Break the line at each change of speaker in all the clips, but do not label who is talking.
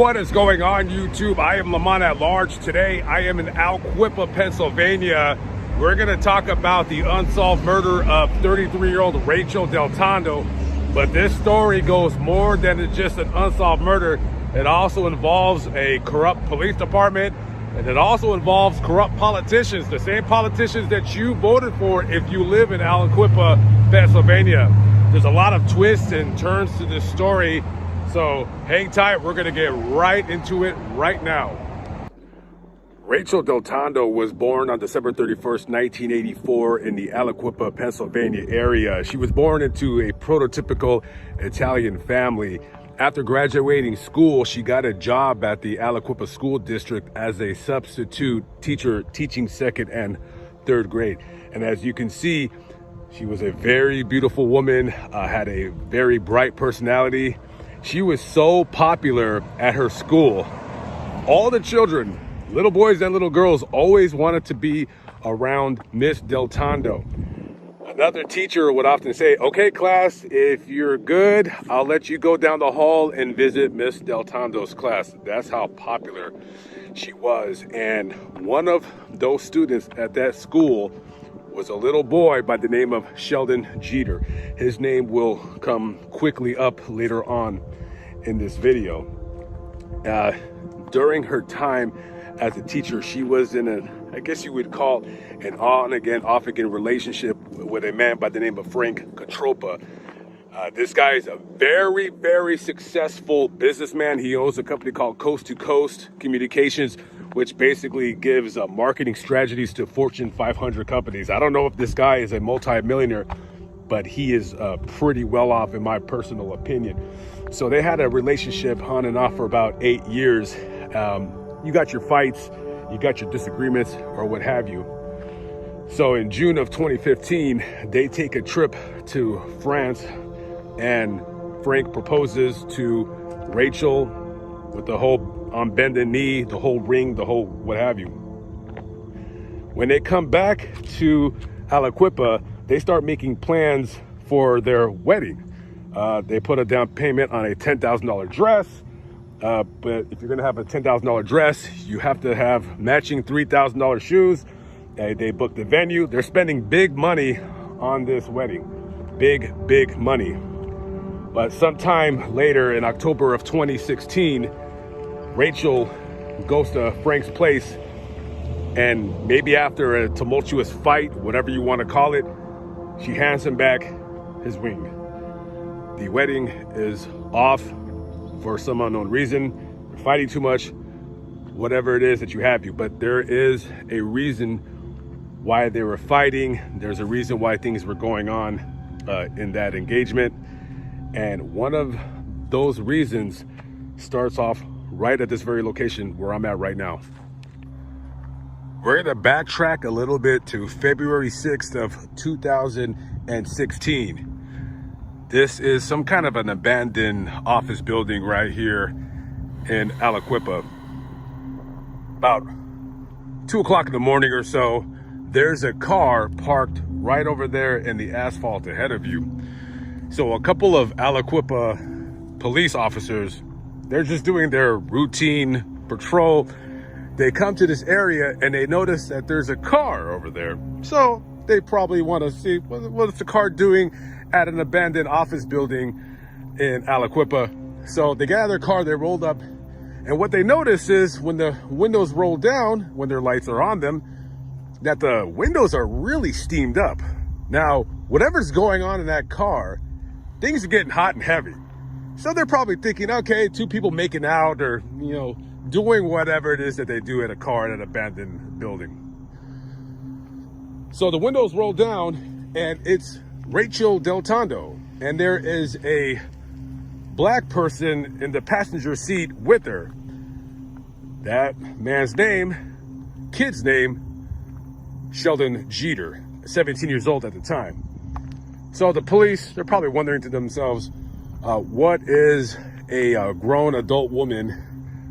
What is going on, YouTube? I am Lamont at large. Today I am in Aliquippa, Pennsylvania. We're going to talk about the unsolved murder of 33-year-old Rachel Deltondo. But this story goes more than just an unsolved murder. It also involves a corrupt police department, and it also involves corrupt politicians, the same politicians that you voted for if you live in Aliquippa, Pennsylvania. There's a lot of twists and turns to this story. So hang tight, we're gonna get right into it right now. Rachel Deltondo was born on December 31st, 1984 in the Aliquippa, Pennsylvania area. She was born into a prototypical Italian family. After graduating school, she got a job at the Aliquippa School District as a substitute teacher teaching second and third grade. And as you can see, she was a very beautiful woman, had a very bright personality. She was so popular at her school. All the children, little boys and little girls, always wanted to be around Miss Deltondo. Another teacher would often say, "Okay, class, if you're good, I'll let you go down the hall and visit Miss Deltondo's class." That's how popular she was. And one of those students at that school was a little boy by the name of Sheldon Jeter. His name will come quickly up later on in this video. During her time as a teacher, she was in I guess you would call an on-again, off-again relationship with a man by the name of Frank Cotropa. This guy is a very, very successful businessman. He owns a company called Coast to Coast Communications, which basically gives marketing strategies to Fortune 500 companies. I don't know if this guy is a multi-millionaire, but he is pretty well off in my personal opinion. So they had a relationship on and off for about 8 years. You got your fights, you got your disagreements, or what have you. So in June of 2015, they take a trip to France, and Frank proposes to Rachel with the whole on bended knee, the whole ring, the whole what have you. When they come back to Aliquippa, they start making plans for their wedding. They put a down payment on a $10,000 dress. But if you're gonna have a $10,000 dress, you have to have matching $3,000 shoes. They book the venue. They're spending big money on this wedding. Big money. But sometime later in October of 2016, Rachel goes to Frank's place, and maybe after a tumultuous fight, whatever you want to call it, she hands him back his ring. The wedding is off for some unknown reason. You're fighting too much, whatever it is that you have, but there is a reason why they were fighting. There's a reason why things were going on in that engagement. And one of those reasons starts off right at this very location where I'm at right now. We're gonna backtrack a little bit to February 6th of 2016. This is some kind of an abandoned office building right here in Aliquippa. About 2 o'clock in the morning or so, there's a car parked right over there in the asphalt ahead of you. So a couple of Aliquippa police officers, they're just doing their routine patrol. They come to this area and they notice that there's a car over there. So they probably want to see what's the car doing at an abandoned office building in Aliquippa. So they get out of their car, they rolled up, and what they notice is when the windows roll down, when their lights are on them, that the windows are really steamed up. Now, whatever's going on in that car, things are getting hot and heavy. So they're probably thinking, okay, 2 people making out or, doing whatever it is that they do at a car at an abandoned building. So the windows roll down and it's Rachel Deltondo, and there is a black person in the passenger seat with her. That man's name, kid's name, Sheldon Jeter, 17 years old at the time. So the police, they're probably wondering to themselves, what is a grown adult woman,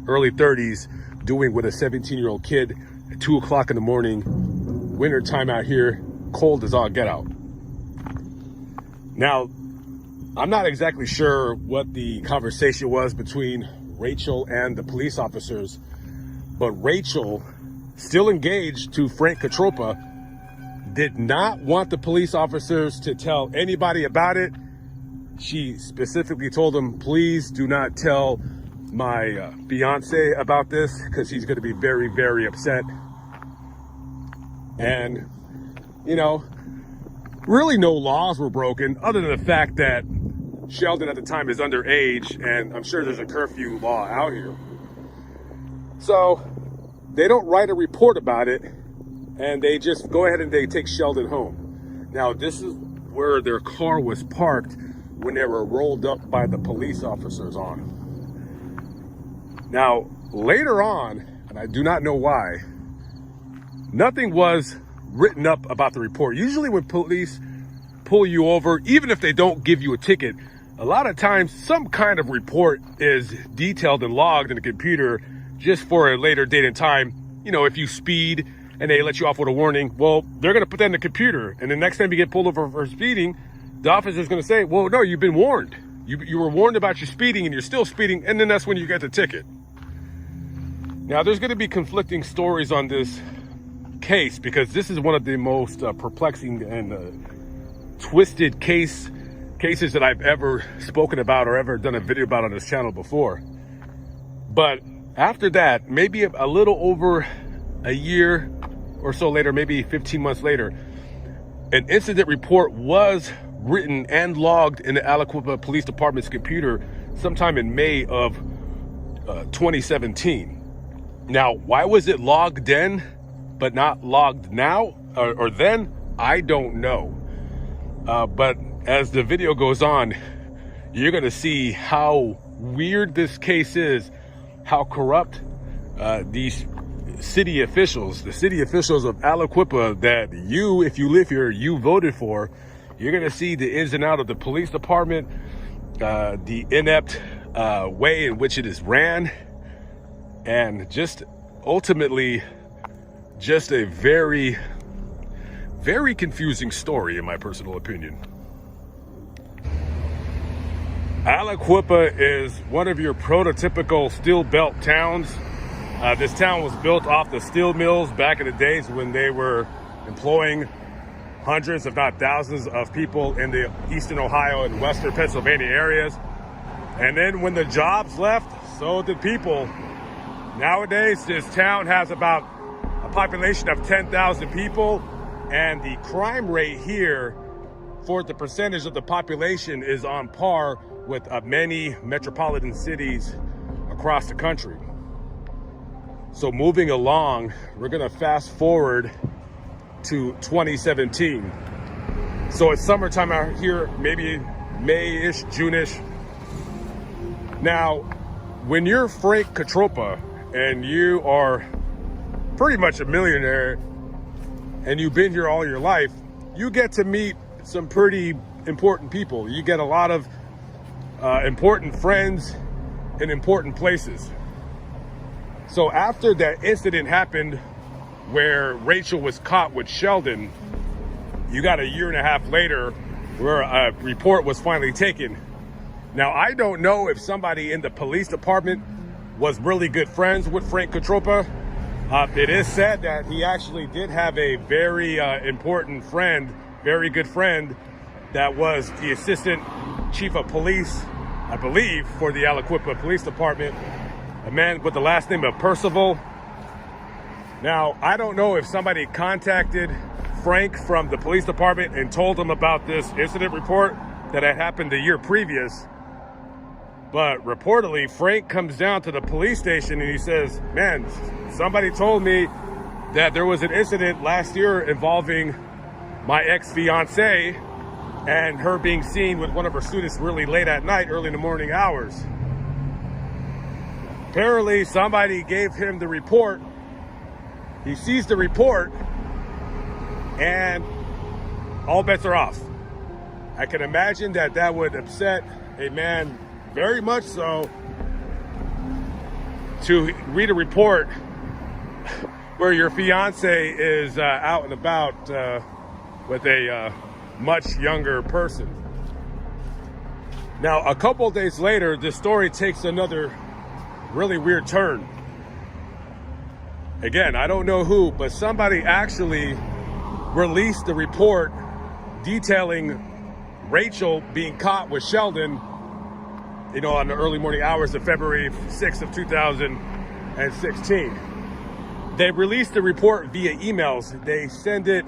early 30s, doing with a 17-year-old kid at 2 o'clock in the morning, winter time out here, cold as all get out. Now, I'm not exactly sure what the conversation was between Rachel and the police officers. But Rachel, still engaged to Frank Cotropa, did not want the police officers to tell anybody about it. She specifically told them, please do not tell my fiance about this, because he's going to be very, very upset. And, you know, really no laws were broken, other than the fact that Sheldon at the time is underage, and I'm sure there's a curfew law out here. So they don't write a report about it, and they just go ahead and they take Sheldon home. Now, this is where their car was parked when they were rolled up by the police officers on. Now, later on, and I do not know why, nothing was written up about the report. Usually when police pull you over, even if they don't give you a ticket, a lot of times some kind of report is detailed and logged in the computer just for a later date and time. You know, if you speed and they let you off with a warning, well, they're going to put that in the computer. And the next time you get pulled over for speeding, the officer is going to say, well, no, you've been warned. You were warned about your speeding and you're still speeding. And then that's when you get the ticket. Now, there's going to be conflicting stories on this case, because this is one of the most perplexing and twisted cases that I've ever spoken about or ever done a video about on this channel before. But after that, maybe a little over a year or so later, maybe 15 months later, an incident report was written and logged in the Aliquippa Police Department's computer sometime in May of 2017. Now, why was it logged then but not logged now or then? I don't know. But as the video goes on, you're going to see how weird this case is, how corrupt these city officials, the city officials of Aliquippa that you, if you live here, you voted for. You're going to see the ins and outs of the police department, the inept way in which it is ran, and just ultimately just a very, very confusing story, in my personal opinion. Aliquippa is one of your prototypical steel belt towns. This town was built off the steel mills back in the days when they were employing hundreds, if not thousands, of people in the eastern Ohio and western Pennsylvania areas. And then when the jobs left, so did people. Nowadays, this town has about a population of 10,000 people, and the crime rate here for the percentage of the population is on par with many metropolitan cities across the country. So moving along, we're gonna fast forward to 2017. So it's summertime out here, maybe May-ish, June-ish. Now, when you're Frank Cotropa and you are pretty much a millionaire and you've been here all your life, you get to meet some pretty important people. You get a lot of important friends in important places. So after that incident happened where Rachel was caught with Sheldon, you got a year and a half later where a report was finally taken. Now, I don't know if somebody in the police department was really good friends with Frank Cotropa. It is said that he actually did have a very important friend, very good friend, that was the assistant chief of police, I believe, for the Aliquippa Police Department, a man with the last name of Percival. Now, I don't know if somebody contacted Frank from the police department and told him about this incident report that had happened the year previous. But reportedly, Frank comes down to the police station and he says, man, somebody told me that there was an incident last year involving my ex-fiance and her being seen with one of her students really late at night, early in the morning hours. Apparently, somebody gave him the report. He sees the report and all bets are off. I can imagine that that would upset a man very much so, to read a report where your fiance is out and about with a much younger person. Now, a couple of days later, this story takes another really weird turn. Again, I don't know who, but somebody actually released a report detailing Rachel being caught with Sheldon, on the early morning hours of February 6th of 2016. They released the report via emails. They send it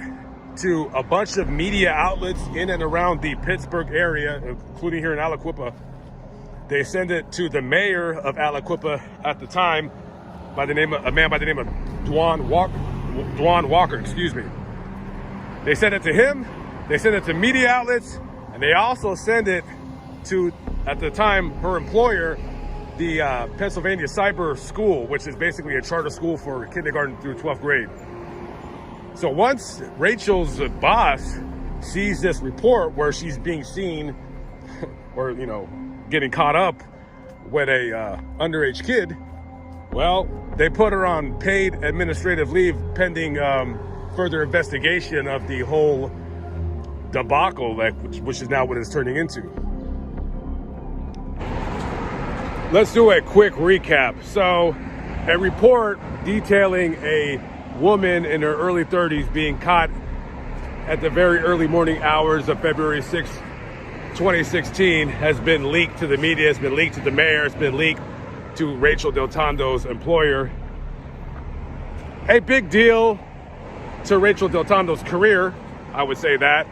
to a bunch of media outlets in and around the Pittsburgh area, including here in Aliquippa. They send it to the mayor of Aliquippa at the time, a man by the name of Dwan Walker, excuse me. They send it to him, they send it to media outlets, and they also send it to, at the time, her employer, the Pennsylvania Cyber School, which is basically a charter school for kindergarten through 12th grade. So once Rachel's boss sees this report where she's being seen or, getting caught up with a underage kid, well, they put her on paid administrative leave pending further investigation of the whole debacle, which is now what it's turning into. Let's do a quick recap. So, a report detailing a woman in her early 30s being caught at the very early morning hours of February 6, 2016 has been leaked to the media, it's been leaked to the mayor, it's been leaked to Rachel Deltondo's employer. A big deal to Rachel Deltondo's career, I would say that.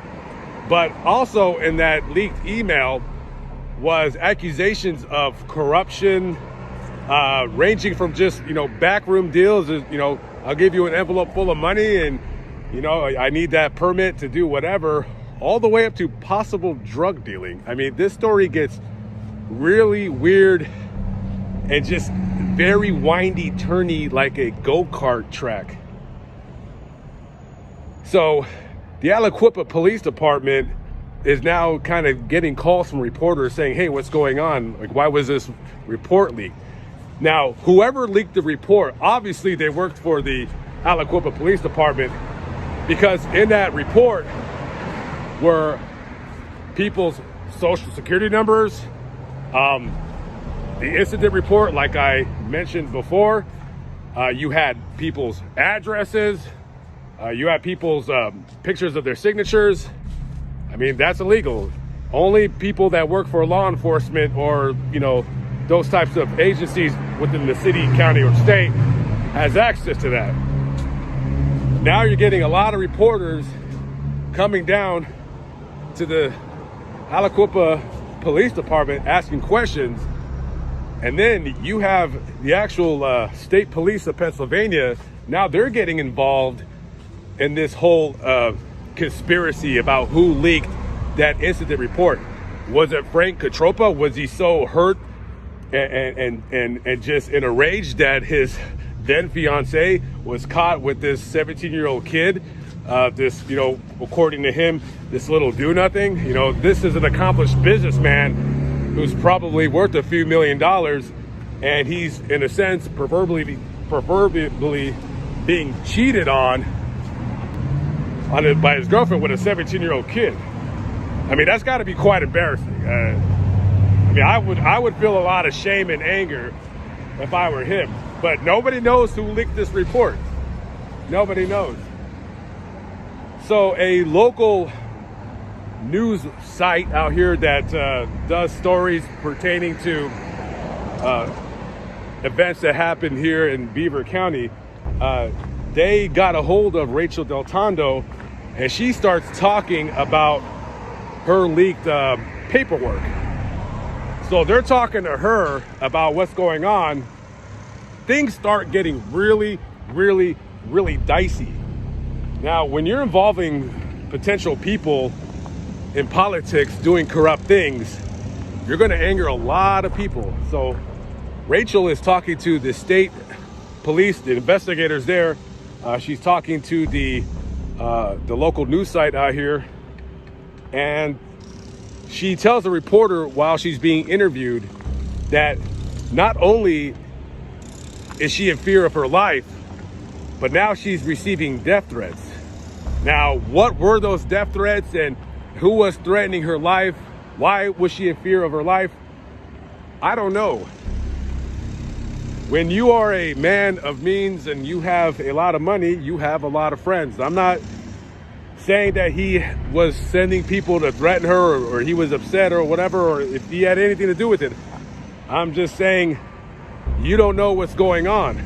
But also in that leaked email was accusations of corruption, ranging from just, backroom deals, I'll give you an envelope full of money and, I need that permit to do whatever, all the way up to possible drug dealing. I mean, this story gets really weird and just very windy, turny, like a go-kart track. So the Aliquippa Police Department is now kind of getting calls from reporters saying, hey, what's going on? Like, why was this report leaked? Now, whoever leaked the report, obviously they worked for the Aliquippa Police Department, because in that report were people's social security numbers, the incident report, like I mentioned before, you had people's addresses, you had people's pictures of their signatures. I mean, that's illegal. Only people that work for law enforcement or, those types of agencies within the city, county, or state has access to that. Now you're getting a lot of reporters coming down to the Aliquippa Police Department asking questions. And then you have the actual state police of Pennsylvania. Now they're getting involved in this whole conspiracy about who leaked that incident report. Was it Frank Katroppa? Was he so hurt and just in a rage that his then fiance was caught with this 17-year-old kid? This, according to him, this little do-nothing. This is an accomplished businessman who's probably worth a few $1 million, and he's, in a sense, proverbially being cheated on by his girlfriend with a 17-year-old kid. I mean, that's got to be quite embarrassing. I would feel a lot of shame and anger if I were him. But nobody knows who leaked this report. Nobody knows. So a local news site out here that does stories pertaining to events that happen here in Beaver County, they got a hold of Rachel Deltondo, and she starts talking about her leaked paperwork. So they're talking to her about what's going on. Things start getting really, really, really dicey. Now, when you're involving potential people in politics doing corrupt things, you're going to anger a lot of people. So Rachel is talking to the state police, the investigators there. She's talking to the local news site out here, and she tells the reporter while she's being interviewed that not only is she in fear of her life, but now she's receiving death threats. Now, what were those death threats and who was threatening her life? Why was she in fear of her life? I don't know. when you are a man of means and you have a lot of money, you have a lot of friends. I'm not saying that he was sending people to threaten her, or he was upset or whatever, or if he had anything to do with it. I'm just saying you don't know what's going on.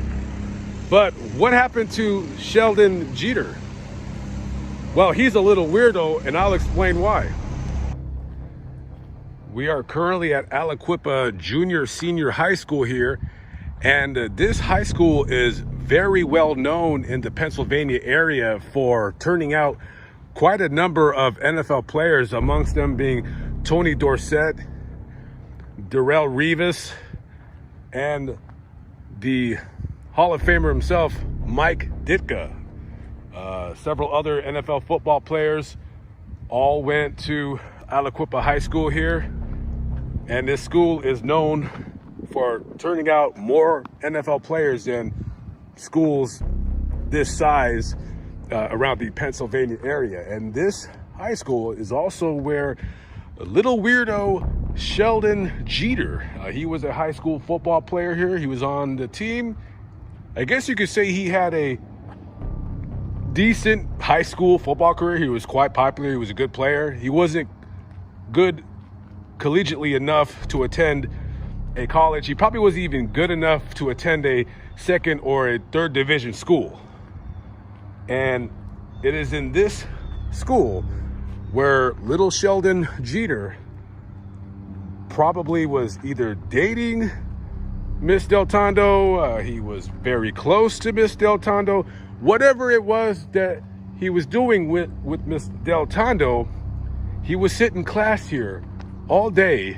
But what happened to Sheldon Jeter? Well, he's a little weirdo, and I'll explain why. We are currently at Aliquippa Junior Senior High School here, and this high school is very well known in the Pennsylvania area for turning out quite a number of NFL players, amongst them being Tony Dorsett, Darrelle Revis, and the Hall of Famer himself, Mike Ditka. Several other NFL football players all went to Aliquippa High School here, and this school is known for turning out more NFL players than schools this size around the Pennsylvania area. And this high school is also where a little weirdo Sheldon Jeter, he was a high school football player here. He was on the team. I guess you could say he had a decent high school football career. He was quite popular. He was a good player. He wasn't good collegiately enough to attend a college. He probably wasn't even good enough to attend a second or a third division school. And it is in this school where little Sheldon Jeter probably was either dating Miss Deltondo, he was very close to Miss Deltondo. Whatever it was that he was doing with Miss Deltondo, he was sitting in class here all day,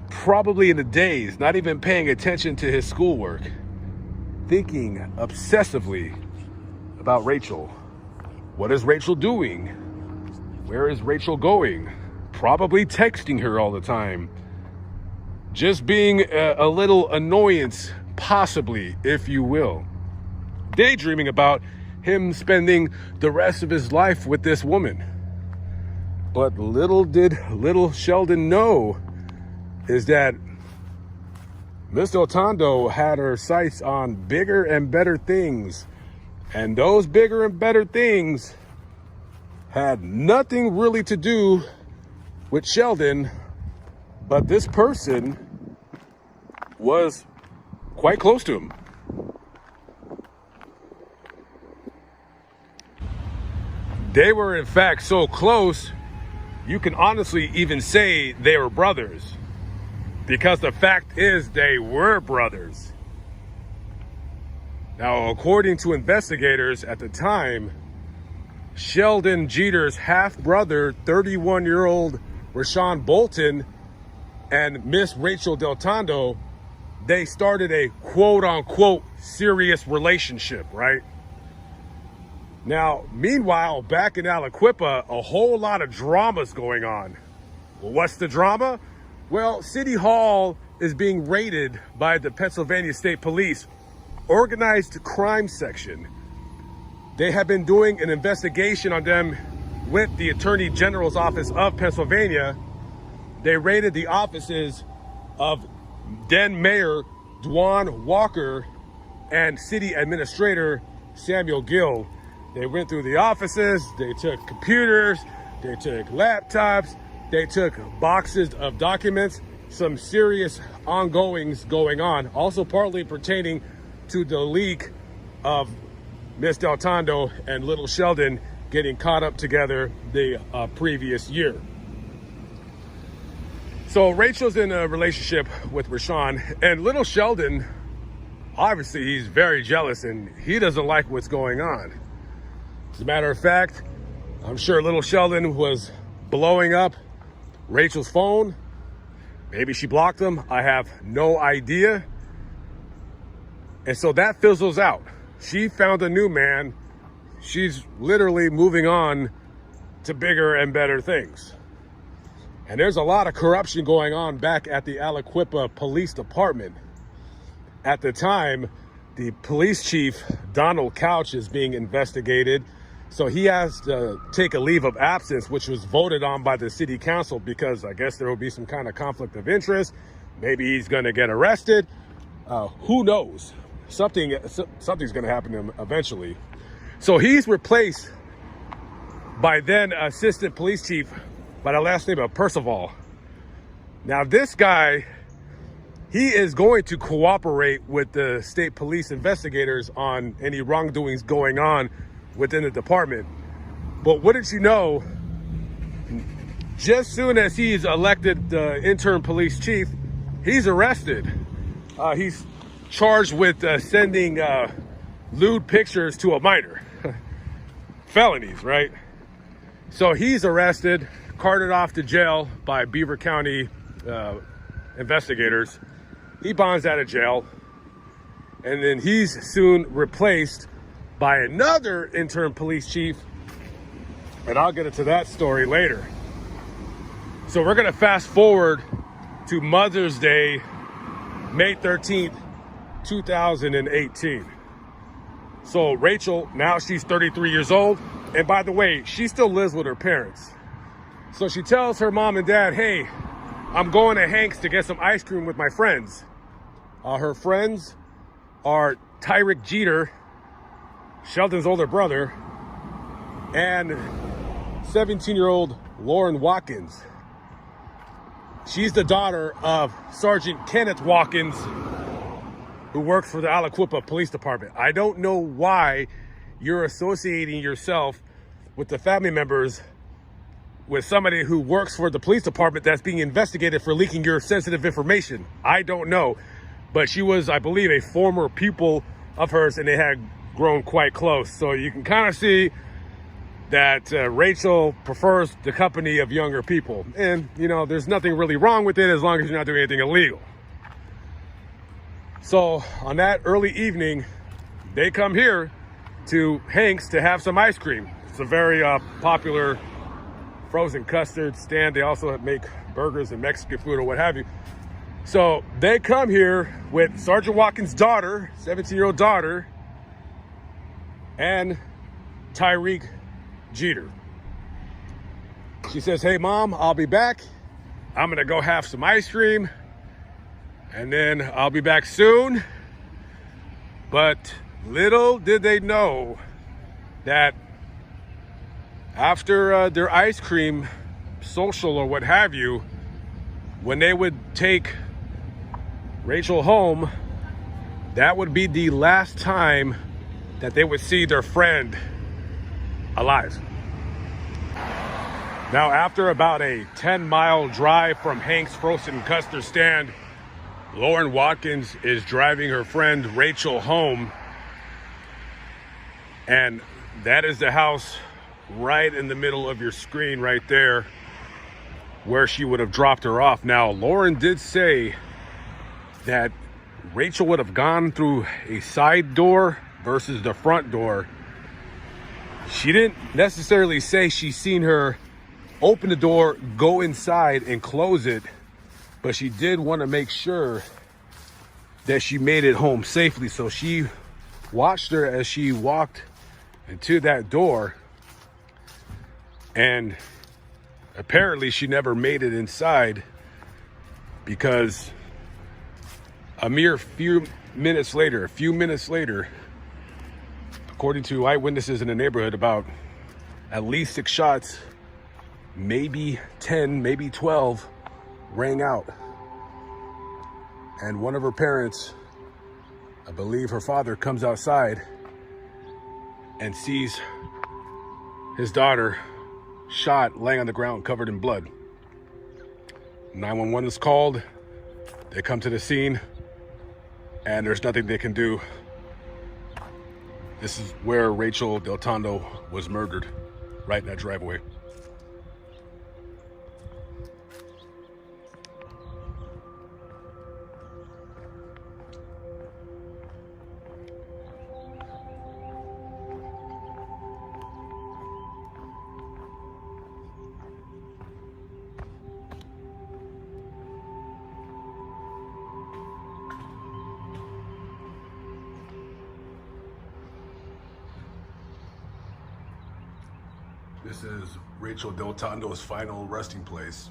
probably in the days, not even paying attention to his schoolwork, thinking obsessively about Rachel. What is Rachel doing? Where is Rachel going? Probably texting her all the time. Just being a little annoyance, possibly, if you will. Daydreaming about him spending the rest of his life with this woman. But little did little Sheldon know is that Miss Deltondo had her sights on bigger and better things. And those bigger and better things had nothing really to do with Sheldon, but this person was quite close to him. They were in fact so close, you can honestly even say they were brothers, because the fact is they were brothers. Now, according to investigators at the time, Sheldon Jeter's half-brother, 31-year-old Rashawn Bolton, and Miss Rachel Deltondo, they started a quote-unquote serious relationship, right? Now, meanwhile, back in Aliquippa, a whole lot of drama's going on. Well, what's the drama? Well, City Hall is being raided by the Pennsylvania State Police Organized Crime Section. They have been doing an investigation on them with the Attorney General's office of Pennsylvania. They raided the offices of then Mayor Dwan Walker and City Administrator Samuel Gill. They went through the offices, they took computers, they took laptops, they took boxes of documents, some serious ongoings going on, also partly pertaining to the leak of Miss Deltondo and little Sheldon getting caught up together the previous year. So Rachel's in a relationship with Rashawn, and little Sheldon, obviously he's very jealous and he doesn't like what's going on. As a matter of fact, I'm sure little Sheldon was blowing up Rachel's phone. Maybe she blocked him. I have no idea. And so that fizzles out. She found a new man. She's literally moving on to bigger and better things. And there's a lot of corruption going on back at the Aliquippa Police Department. At the time, the police chief, Donald Couch, is being investigated. So he has to take a leave of absence, which was voted on by the city council because I guess there will be some kind of conflict of interest. Maybe he's going to get arrested. Who knows? Something's going to happen to him eventually. So he's replaced by then assistant police chief by the last name of Percival. Now this guy, he is going to cooperate with the state police investigators on any wrongdoings going on within the department. But wouldn't you know, just soon as he's elected the interim police chief, he's arrested. He's charged with sending lewd pictures to a minor. Felonies, right? So he's arrested, carted off to jail by Beaver County investigators. He bonds out of jail, and then he's soon replaced by another interim police chief, and I'll get into that story later. So we're gonna fast forward to Mother's Day, May 13th, 2018. So Rachel, now she's 33 years old. And by the way, she still lives with her parents. So she tells her mom and dad, hey, I'm going to Hank's to get some ice cream with my friends. Her friends are Tyrick Jeter, Sheldon's older brother, and 17-year-old Lauren Watkins. She's the daughter of Sergeant Kenneth Watkins, who works for the Aliquippa Police Dept. I don't know why you're associating yourself with the family members with somebody who works for the police department that's being investigated for leaking your sensitive information. I don't know, but she was, I believe, a former pupil of hers, and they had grown quite close. So you can kind of see that Rachel prefers the company of younger people. And, you know, there's nothing really wrong with it as long as you're not doing anything illegal. So on that early evening, they come here to Hank's to have some ice cream. It's a very popular frozen custard stand. They also make burgers and Mexican food or what have you. So they come here with Sergeant Watkins' daughter, 17-year-old daughter, and Tyrick Jeter. She says, hey mom, I'll be back. I'm gonna go have some ice cream, and then I'll be back soon. But little did they know that after their ice cream social or what have you, when they would take Rachel home, that would be the last time that they would see their friend alive. Now, after about a 10-mile drive from Hank's frozen custard stand, Lauren Watkins is driving her friend Rachel home, and that is the house right in the middle of your screen right there where she would have dropped her off. Now, Lauren did say that Rachel would have gone through a side door versus the front door. She didn't necessarily say she's seen her open the door, go inside, and close it, but she did want to make sure that she made it home safely. So she watched her as she walked into that door, and apparently she never made it inside because a few minutes later, according to eyewitnesses in the neighborhood, about at least 6 shots, maybe 10, maybe 12, rang out. And one of her parents, I believe her father, comes outside and sees his daughter shot, laying on the ground, covered in blood. 911 is called. They come to the scene, and there's nothing they can do. This is where Rachel Deltondo was murdered, right in that driveway. This is Rachel Deltondo's final resting place.